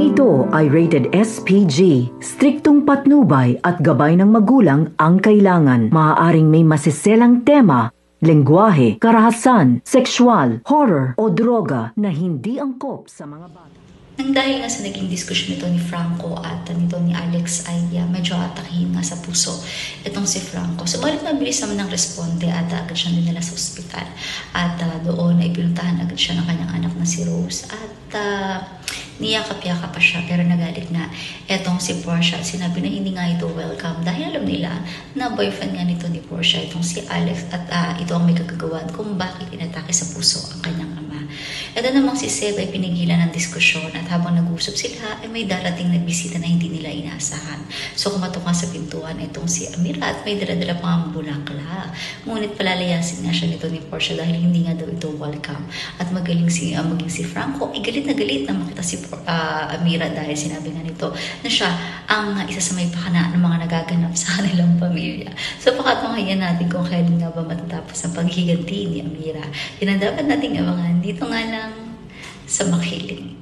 Programang ito ay rated SPG. Striktong patnubay at gabay ng magulang ang kailangan. Maaaring may masiselang tema, lengguwahe, karahasan, sexual, horror o droga na hindi angkop sa mga bata. Nang dahil nga sa naging diskusyon nito ni Franco at nito ni Alex ay medyo atakihin nga sa puso itong si Franco. Subalit mabilis naman ng responde at agad siya dinala sa ospital. At doon ay pinuntahan agad siya ng kanyang anak na si Rose. At niyakap-yakap pa siya pero nagalit na etong si Portia. Sinabi na hindi nga ito welcome dahil alam nila na boyfriend nga nito ni Portia itong si Alex at ito ang may kagagawan kung bakit inatake sa puso ang kanyang ama. Ito namang si Seb ay pinigilan ng diskusyon at habang nag-usap sila ay may darating na bisita na hindi nila inaasahan. So kumatok nga sa pintuan itong si Amira at may dala-dala pa ang bulakla. Ngunit palalayasin nga siya nito ni Portia dahil hindi nga daw ito welcome. At maging si Franco ay galit na makita si Amira dahil sinabi nga nito na siya ang isa sa may pakana ng mga nagaganap sa kanilang pamilya. So pakatunghayan natin kung kailan nga ba matatapos ang paghiganti ni Amira. Yan ang dapat nating abangan dito nga lang sa Makiling.